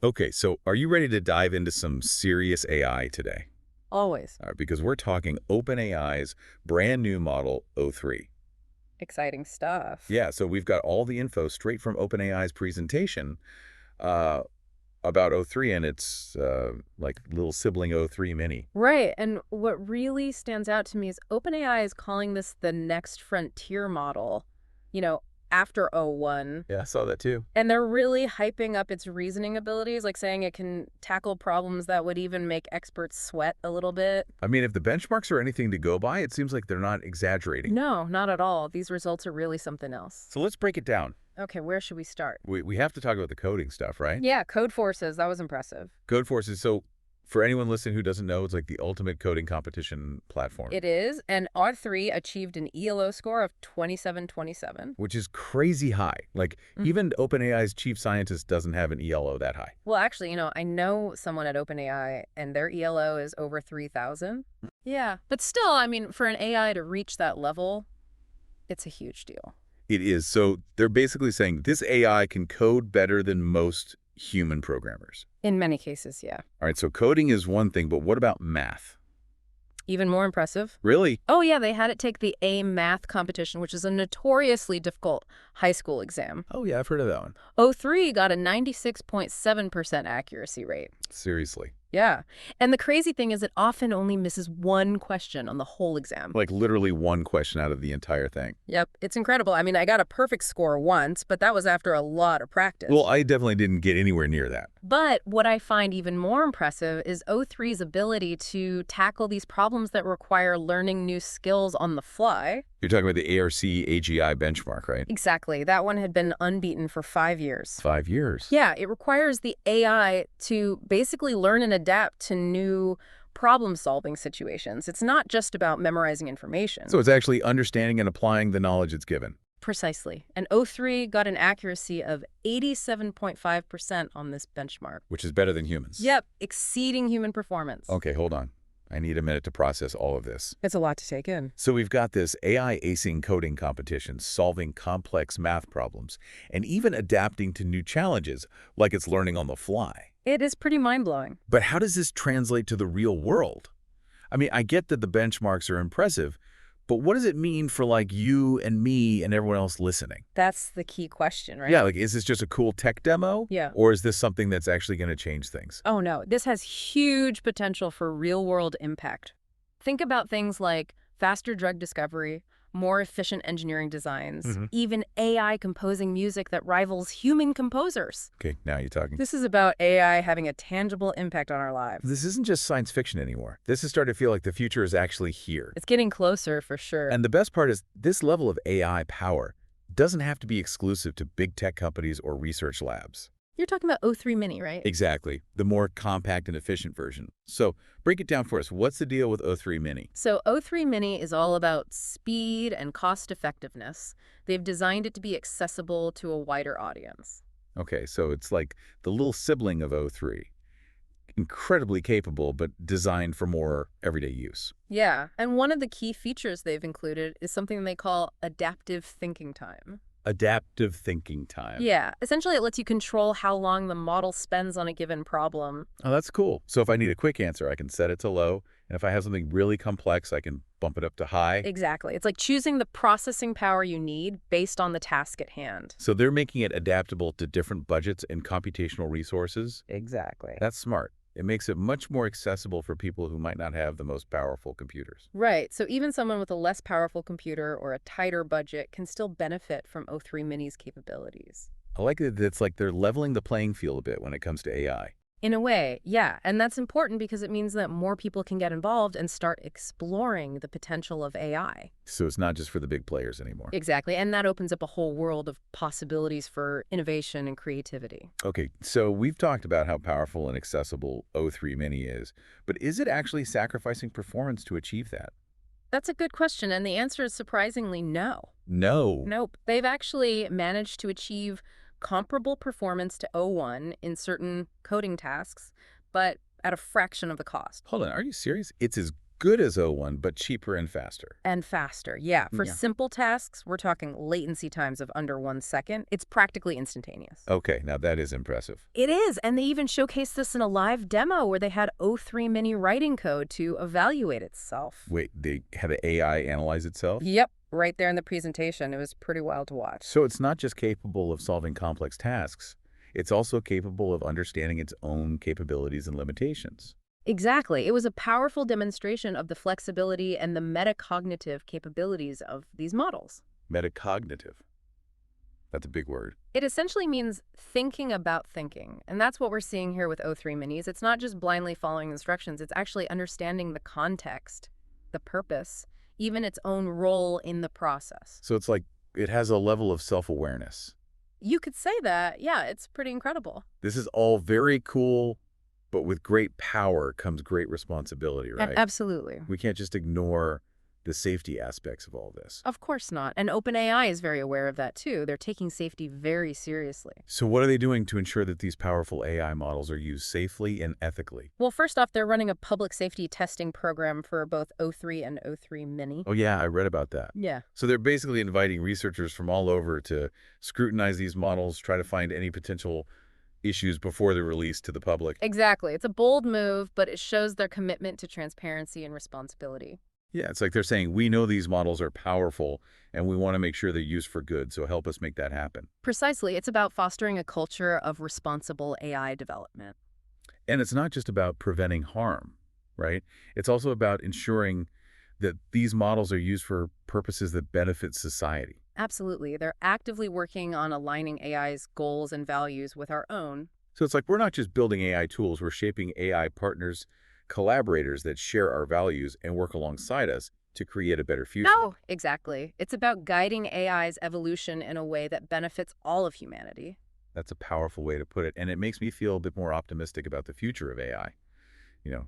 Okay, so are you ready to dive into some serious AI today? Always. All right, because we're talking OpenAI's brand new model o3. Exciting stuff. Yeah, so we've got all the info straight from OpenAI's presentation uh, about o3 and its like little sibling o3-Mini. Right. And what really stands out to me is OpenAI is calling this the next frontier model, you know, after O1. Yeah, I saw that too. And they're really hyping up its reasoning abilities, like saying it can tackle problems that would even make experts sweat a little bit. I mean, if the benchmarks are anything to go by, it seems like they're not exaggerating. No, not at all. These results are really something else. So let's break it down. Okay, where should we start? We have to talk about the coding stuff, right? Yeah, Code Forces. That was impressive. Code Forces. So for anyone listening who doesn't know, it's like the ultimate coding competition platform. It is. And R3 achieved an ELO score of 2727. Which is crazy high. Like, even OpenAI's chief scientist doesn't have an ELO that high. Well, actually, I know someone at OpenAI, and their ELO is over 3,000. Yeah. But still, for an AI to reach that level, it's a huge deal. It is. So they're basically saying this AI can code better than most human programmers. In many cases, yeah. All right, so coding is one thing, but what about math? Even more impressive. Really? Oh, yeah, they had it take the A math competition, which is a notoriously difficult high school exam. Oh, yeah, I've heard of that one. O3 got a 96.7% accuracy rate. Seriously. Yeah. And the crazy thing is it often only misses one question on the whole exam. Like literally one question out of the entire thing. Yep. It's incredible. I got a perfect score once, but that was after a lot of practice. Well, I definitely didn't get anywhere near that. But what I find even more impressive is O3's ability to tackle these problems that require learning new skills on the fly. You're talking about the ARC AGI benchmark, right? Exactly. That one had been unbeaten for 5 years. 5 years. Yeah, it requires the AI to basically learn and adapt to new problem-solving situations. It's not just about memorizing information. So it's actually understanding and applying the knowledge it's given. Precisely. And O3 got an accuracy of 87.5% on this benchmark. Which is better than humans. Yep, exceeding human performance. Okay, hold on. I need a minute to process all of this. It's a lot to take in. So we've got this AI acing coding competition, solving complex math problems, and even adapting to new challenges, like it's learning on the fly. It is pretty mind-blowing. But how does this translate to the real world? I mean, I get that the benchmarks are impressive, but what does it mean for like you and me and everyone else listening? That's the key question, right? Yeah, like is this just a cool tech demo? Yeah. Or is this something that's actually going to change things? Oh, no. This has huge potential for real-world impact. Think about things like faster drug discovery, more efficient engineering designs, even AI composing music that rivals human composers. Okay, now you're talking. This is about AI having a tangible impact on our lives. This isn't just science fiction anymore. This is starting to feel like the future is actually here. It's getting closer for sure. And the best part is this level of AI power doesn't have to be exclusive to big tech companies or research labs. You're talking about O3-Mini, right? Exactly. The more compact and efficient version. So break it down for us. What's the deal with o3-Mini? So O3-Mini is all about speed and cost effectiveness. They've designed it to be accessible to a wider audience. Okay, so it's like the little sibling of o3. Incredibly capable, but designed for more everyday use. Yeah, and one of the key features they've included is something they call adaptive thinking time. Adaptive thinking time. Yeah, essentially it lets you control how long the model spends on a given problem. Oh, that's cool. So if I need a quick answer, I can set it to low. And if I have something really complex, I can bump it up to high. Exactly. It's like choosing the processing power you need based on the task at hand. So they're making it adaptable to different budgets and computational resources. Exactly. That's smart. It makes it much more accessible for people who might not have the most powerful computers. Right. So even someone with a less powerful computer or a tighter budget can still benefit from O3-Mini's capabilities. I like that it's like they're leveling the playing field a bit when it comes to AI. In a way, yeah. And that's important because it means that more people can get involved and start exploring the potential of AI. So it's not just for the big players anymore. Exactly. And that opens up a whole world of possibilities for innovation and creativity. Okay, so we've talked about how powerful and accessible o3-Mini is, but is it actually sacrificing performance to achieve that? That's a good question, and the answer is surprisingly no. No. Nope. They've actually managed to achieve comparable performance to O1 in certain coding tasks, but at a fraction of the cost. Hold on, are you serious? It's as good as O1, but cheaper and faster. And faster, yeah. For Yeah. simple tasks, we're talking latency times of under 1 second. It's practically instantaneous. Okay, now that is impressive. It is, and they even showcased this in a live demo where they had o3-Mini writing code to evaluate itself. Wait, they had the AI analyze itself? Yep, right there in the presentation. It was pretty wild to watch. So it's not just capable of solving complex tasks, it's also capable of understanding its own capabilities and limitations. Exactly. It was a powerful demonstration of the flexibility and the metacognitive capabilities of these models. Metacognitive. That's a big word. It essentially means thinking about thinking, and that's what we're seeing here with o3-Minis. It's not just blindly following instructions, it's actually understanding the context, the purpose, even its own role in the process. So it's like it has a level of self-awareness. You could say that. Yeah, it's pretty incredible. This is all very cool, but with great power comes great responsibility, right? Absolutely. We can't just ignore the safety aspects of all this. Of course not. And OpenAI is very aware of that too. They're taking safety very seriously. So what are they doing to ensure that these powerful AI models are used safely and ethically? Well, first off, they're running a public safety testing program for both O3 and o3-Mini. Oh yeah, I read about that. Yeah. So they're basically inviting researchers from all over to scrutinize these models, try to find any potential issues before they're released to the public. Exactly. It's a bold move, but it shows their commitment to transparency and responsibility. Yeah, it's like they're saying, we know these models are powerful and we want to make sure they're used for good, so help us make that happen. Precisely. It's about fostering a culture of responsible AI development. And it's not just about preventing harm, right? It's also about ensuring that these models are used for purposes that benefit society. Absolutely. They're actively working on aligning AI's goals and values with our own. So it's like we're not just building AI tools, we're shaping AI partners, collaborators that share our values and work alongside us to create a better future. No, exactly. It's about guiding AI's evolution in a way that benefits all of humanity. That's a powerful way to put it. And it makes me feel a bit more optimistic about the future of AI,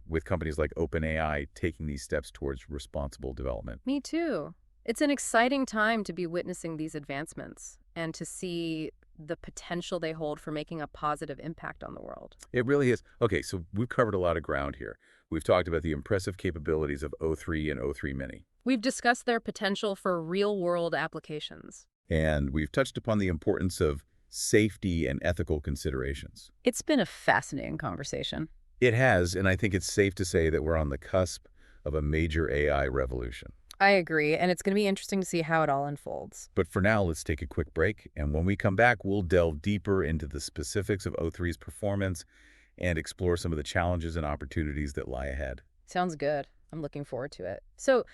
with companies like OpenAI taking these steps towards responsible development. Me too. It's an exciting time to be witnessing these advancements and to see the potential they hold for making a positive impact on the world. It really is. Okay, so we've covered a lot of ground here. We've talked about the impressive capabilities of O3 and o3-Mini. We've discussed their potential for real-world applications. And we've touched upon the importance of safety and ethical considerations. It's been a fascinating conversation. It has, and I think it's safe to say that we're on the cusp of a major AI revolution. I agree, and it's going to be interesting to see how it all unfolds. But for now, let's take a quick break, and when we come back, we'll delve deeper into the specifics of O3's performance and explore some of the challenges and opportunities that lie ahead. Sounds good. I'm looking forward to it. So,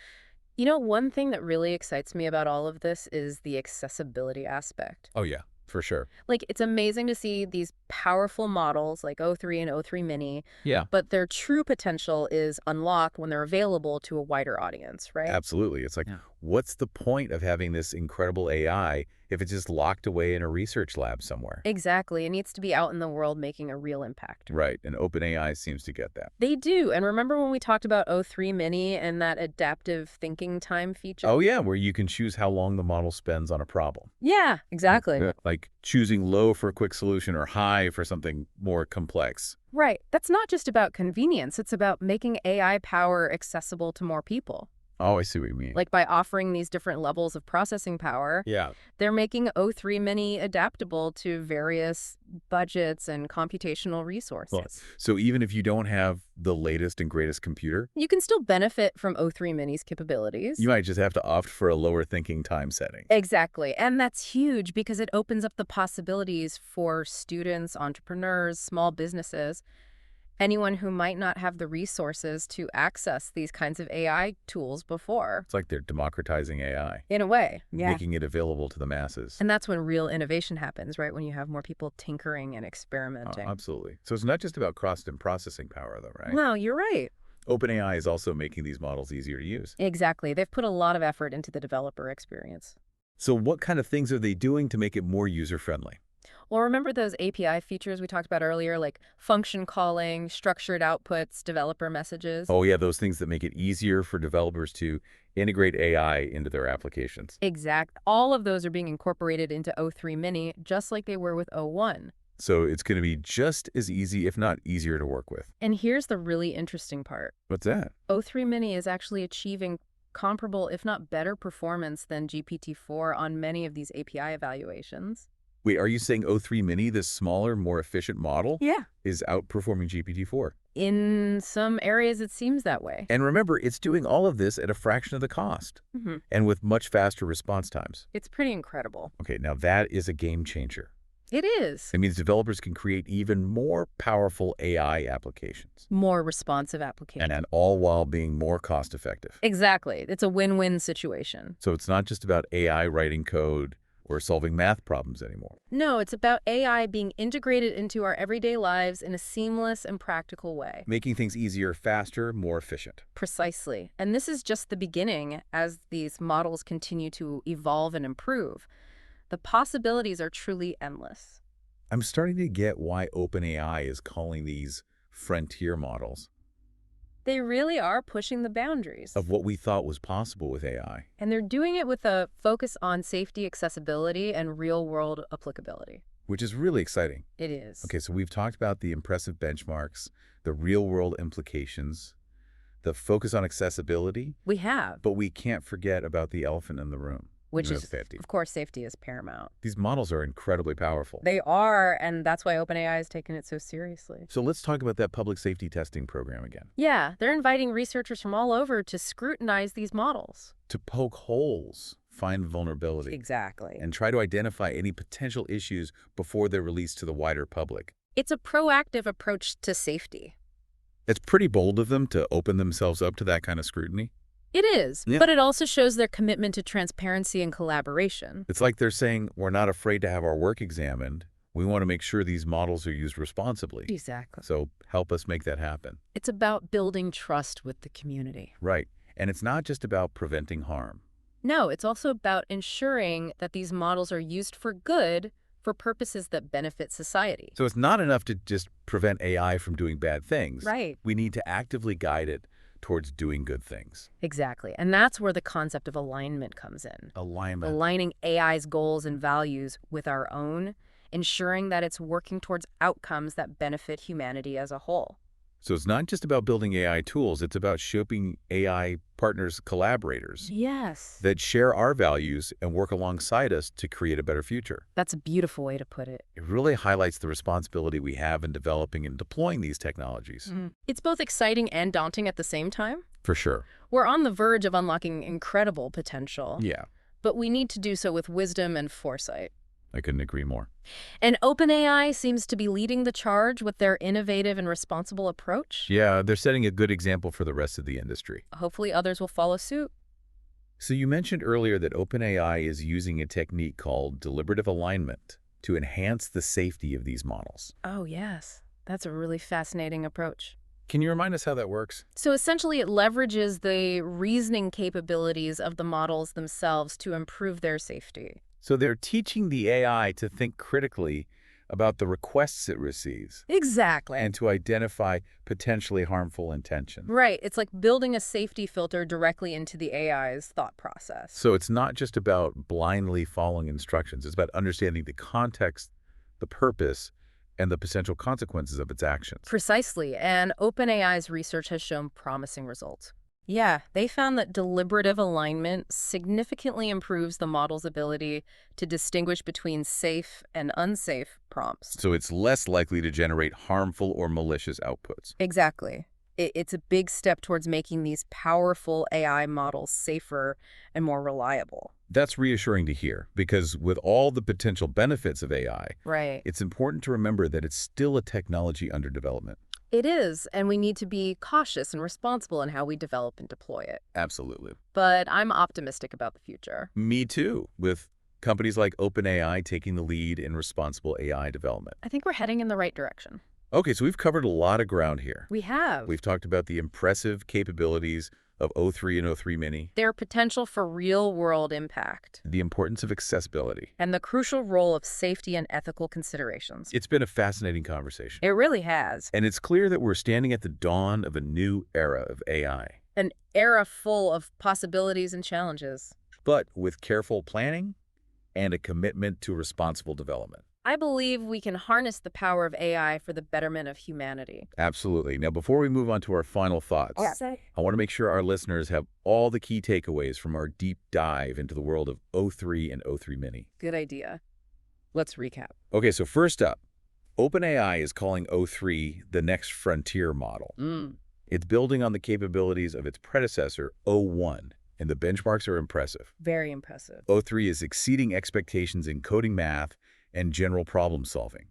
one thing that really excites me about all of this is the accessibility aspect. Oh yeah, for sure. It's amazing to see these powerful models like O3 and o3-Mini, Yeah. but their true potential is unlocked when they're available to a wider audience, right? Absolutely. It's like, Yeah. what's the point of having this incredible AI if it's just locked away in a research lab somewhere? Exactly. It needs to be out in the world making a real impact. Right, and OpenAI seems to get that. They do. And remember when we talked about o3-Mini and that adaptive thinking time feature? Oh yeah, where you can choose how long the model spends on a problem. Yeah, exactly. Yeah. Like choosing low for a quick solution or high for something more complex. Right. That's not just about convenience. It's about making AI power accessible to more people. Oh, I see what you mean. Like by offering these different levels of processing power, Yeah. they're making o3-Mini adaptable to various budgets and computational resources. So even if you don't have the latest and greatest computer, You can still benefit from o3-Mini's capabilities. you might just have to opt for a lower thinking time setting. Exactly. And that's huge because it opens up the possibilities for students, entrepreneurs, small businesses, anyone who might not have the resources to access these kinds of AI tools before. It's like they're democratizing AI, In a way. Yeah. making it available to the masses. And that's when real innovation happens, right? When you have more people tinkering and Oh, experimenting. absolutely. So it's not just about cost and processing power, though, right? Wow, you're right. OpenAI is also making these models easier to use. Exactly. They've put a lot of effort into the developer experience. So what kind of things are they doing to make it more user-friendly? Well, remember those API features we talked about earlier, like function calling, structured outputs, developer messages? Oh, yeah, those things that make it easier for developers to integrate AI into their applications. Exact. All of those are being incorporated into o3-Mini, just like they were with o1. So it's going to be just as easy, if not easier, to work with. And here's the really interesting part. What's that? O3-Mini is actually achieving comparable, if not better, performance than GPT-4 on many of these API evaluations. Wait, are you saying o3-Mini, this smaller, more efficient model, Yeah. is outperforming GPT-4? In some areas, it seems that way. And remember, it's doing all of this at a fraction of the cost and with much faster response times. It's pretty incredible. Okay, now that is a game changer. It is. It means developers can create even more powerful AI applications. More responsive application. And all while being more cost effective. Exactly. It's a win-win situation. So it's not just about AI writing code or solving math problems anymore. No, it's about AI being integrated into our everyday lives in a seamless and practical way. Making things easier, faster, more efficient. Precisely. And this is just the beginning as these models continue to evolve and improve. The possibilities are truly endless. I'm starting to get why OpenAI is calling these frontier models They really are pushing the boundaries. of what we thought was possible with AI. And they're doing it with a focus on safety, accessibility, and real-world applicability. Which is really exciting. It is. Okay, so we've talked about the impressive benchmarks, the real-world implications, the focus on accessibility, We have, but we can't forget about the elephant in the room. which You know, is, safety. of course, safety is paramount. These models are incredibly powerful. They are, and that's why OpenAI is taking it so seriously. So let's talk about that public safety testing program again. Yeah, they're inviting researchers from all over to scrutinize these models. To poke holes, find vulnerability, Exactly. and try to identify any potential issues before they're released to the wider public. It's a proactive approach to safety. It's pretty bold of them to open themselves up to that kind of scrutiny. It is, Yeah. but it also shows their commitment to transparency and collaboration. It's like they're saying, we're not afraid to have our work examined. We want to make sure these models are used responsibly. Exactly. So help us make that happen. It's about building trust with the community. Right. And it's not just about preventing harm. No, it's also about ensuring that these models are used for good for purposes that benefit society. So it's not enough to just prevent AI from doing bad things. Right. We need to actively guide it towards doing good things. Exactly. And that's where the concept of alignment comes in. Alignment. Aligning AI's goals and values with our own, ensuring that it's working towards outcomes that benefit humanity as a whole. So it's not just about building AI tools, it's about shaping AI partners, collaborators Yes. that share our values and work alongside us to create a better future. That's a beautiful way to put it. It really highlights the responsibility we have in developing and deploying these technologies. It's both exciting and daunting at the same time. For sure. We're on the verge of unlocking incredible potential, Yeah, but we need to do so with wisdom and foresight. I couldn't agree more. And OpenAI seems to be leading the charge with their innovative and responsible approach. Yeah, they're setting a good example for the rest of the industry. Hopefully others will follow suit. So you mentioned earlier that OpenAI is using a technique called deliberative alignment to enhance the safety of these models. Oh, yes. That's a really fascinating approach. Can you remind us how that works? So essentially, it leverages the reasoning capabilities of the models themselves to improve their safety. So they're teaching the AI to think critically about the requests it receives Exactly. and to identify potentially harmful intentions. Right. It's like building a safety filter directly into the AI's thought process. So it's not just about blindly following instructions. It's about understanding the context, the purpose, and the potential consequences of its actions. Precisely. And OpenAI's research has shown promising results. Yeah, they found that deliberative alignment significantly improves the model's ability to distinguish between safe and unsafe prompts. So it's less likely to generate harmful or malicious outputs. Exactly. It's a big step towards making these powerful AI models safer and more reliable. That's reassuring to hear, because with all the potential benefits of AI, Right. it's important to remember that it's still a technology under development. It is, and we need to be cautious and responsible in how we develop and deploy it. Absolutely. But I'm optimistic about the future. Me too, with companies like OpenAI taking the lead in responsible AI development. I think we're heading in the right direction. Okay, so we've covered a lot of ground here. We have. We've talked about the impressive capabilities of O3 and O3-Mini, Their potential for real-world impact, the importance of accessibility. and the crucial role of safety and ethical considerations. It's been a fascinating conversation. It really has. And it's clear that we're standing at the dawn of a new era of AI. An era full of possibilities and challenges. But with careful planning and a commitment to responsible development. I believe we can harness the power of AI for the betterment of humanity. Absolutely. Now, before we move on to our final thoughts, I want to make sure our listeners have all the key takeaways from our deep dive into the world of O3 and O3 Mini. Good idea. Let's recap. Okay, so first up, OpenAI is calling O3 the next frontier model. It's building on the capabilities of its predecessor, O1, and the benchmarks are impressive. Very impressive. O3 is exceeding expectations in coding math and general problem solving.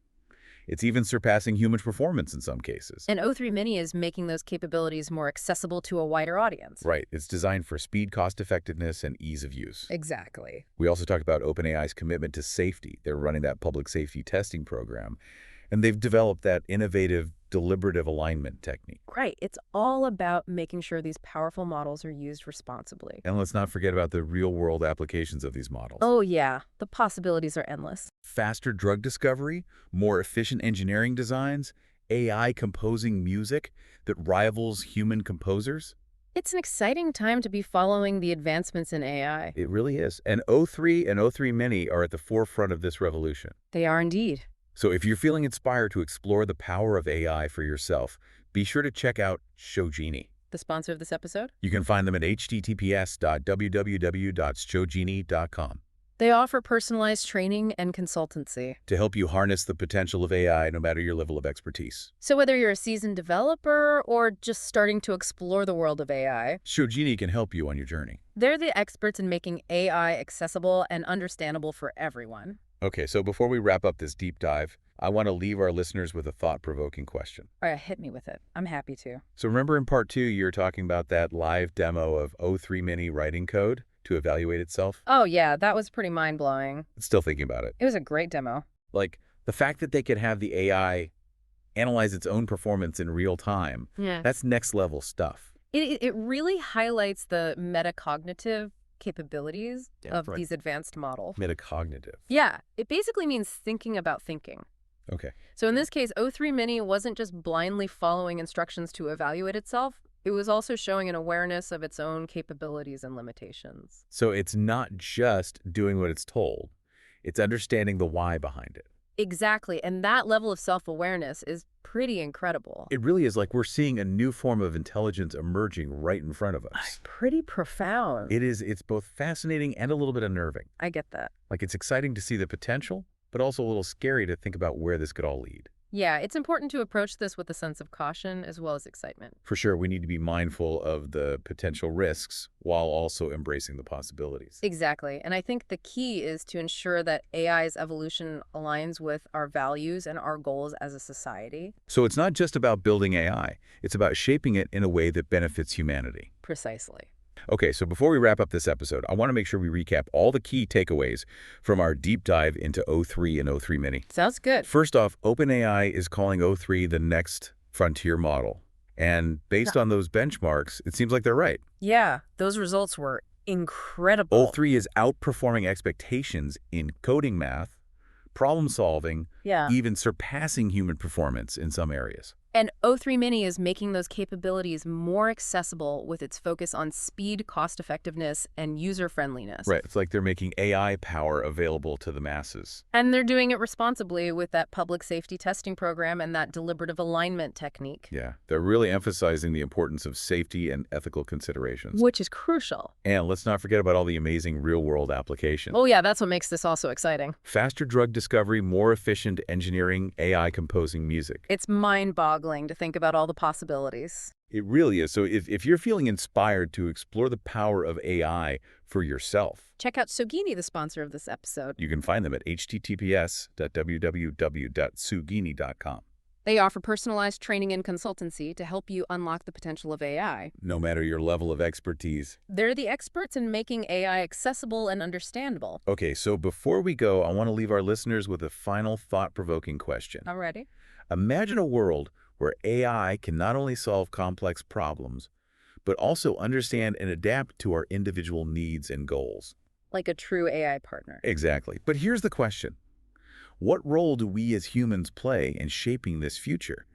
It's even surpassing human performance in some cases. And O3 Mini is making those capabilities more accessible to a wider audience. Right. It's designed for speed, cost effectiveness, and ease of use. Exactly. We also talked about OpenAI's commitment to safety. They're running that public safety testing program, and they've developed that innovative deliberative alignment technique. Right. It's all about making sure these powerful models are used responsibly. And let's not forget about the real-world applications of these models. Oh, yeah. The possibilities are endless. Faster drug discovery, more efficient engineering designs, AI composing music that rivals human composers. It's an exciting time to be following the advancements in AI. It really is. And O3 and O3 Mini are at the forefront of this revolution. They are indeed. So if you're feeling inspired to explore the power of AI for yourself, be sure to check out Shogini. The sponsor of this episode? You can find them at https://www.shogini.com They offer personalized training and consultancy. to help you harness the potential of AI no matter your level of expertise. So whether you're a seasoned developer or just starting to explore the world of AI, Shogini can help you on your journey. they're the experts in making AI accessible and understandable for everyone. Okay, so before we wrap up this deep dive, I want to leave our listeners with a thought-provoking question. All right, hit me with it. I'm happy to. So remember in part 2, you were talking about that live demo of O3 Mini writing code to evaluate itself? Oh, yeah, that was pretty mind-blowing. Still thinking about it. It was a great demo. Like, the fact that they could have the AI analyze its own performance in real time, Yeah. that's next-level stuff. It really highlights the metacognitive capabilities of right. these advanced models. Metacognitive. Yeah, it basically means thinking about thinking. Okay. So in this case, O3 Mini wasn't just blindly following instructions to evaluate itself. It was also showing an awareness of its own capabilities and limitations. So it's not just doing what it's told. It's understanding the why behind it. Exactly, and that level of self-awareness is pretty incredible. It really is like we're seeing a new form of intelligence emerging right in front of us. Pretty profound. It is. It's both fascinating and a little bit unnerving. I get that. Like, it's exciting to see the potential, but also a little scary to think about where this could all lead. Yeah, it's important to approach this with a sense of caution as well as excitement. For sure, we need to be mindful of the potential risks while also embracing the possibilities. Exactly, and I think the key is to ensure that AI's evolution aligns with our values and our goals as a society. So it's not just about building AI. It's about shaping it in a way that benefits humanity. Precisely. Okay, so before we wrap up this episode, I want to make sure we recap all the key takeaways from our deep dive into O3 and O3 Mini. Sounds good. First off, OpenAI is calling O3 the next frontier model. And based on those benchmarks, it seems like they're right. Yeah, those results were incredible. O3 is outperforming expectations in coding math, problem solving, Yeah. even surpassing human performance in some areas. And O3 Mini is making those capabilities more accessible with its focus on speed, cost-effectiveness, and user-friendliness. Right. It's like they're making AI power available to the masses. And they're doing it responsibly with that public safety testing program and that deliberative alignment technique. Yeah. They're really emphasizing the importance of safety and ethical considerations. Which is crucial. And let's not forget about all the amazing real-world applications. Oh yeah, that's what makes this all so exciting. Faster drug discovery, more efficient engineering, AI composing music. It's mind-boggling to think about all the possibilities. It really is. So if you're feeling inspired to explore the power of AI for yourself, Check out Sogini, the sponsor of this episode. you can find them at https://www.sugini.com. They offer personalized training and consultancy to help you unlock the potential of AI. No matter your level of expertise. They're the experts in making AI accessible and understandable. Okay, so before we go, I want to leave our listeners with a final thought-provoking question. Alrighty. Imagine a world where AI can not only solve complex problems, but also understand and adapt to our individual needs and goals. Like a true AI partner. Exactly. But here's the question. What role do we as humans play in shaping this future?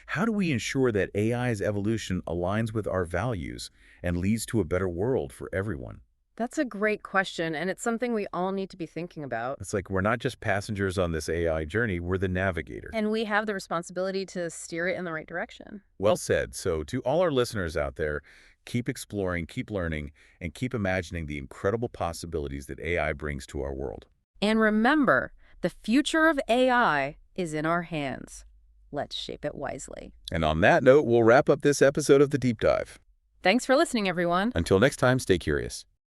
How do we ensure that AI's evolution aligns with our values and leads to a better world for everyone? That's a great question, and it's something we all need to be thinking about. It's like we're not just passengers on this AI journey, we're the navigator. And we have the responsibility to steer it in the right direction. Well said. So to all our listeners out there, keep exploring, keep learning, and keep imagining the incredible possibilities that AI brings to our world. And remember, the future of AI is in our hands. Let's shape it wisely. And on that note, we'll wrap up this episode of The Deep Dive. Thanks for listening, everyone. Until next time, stay curious.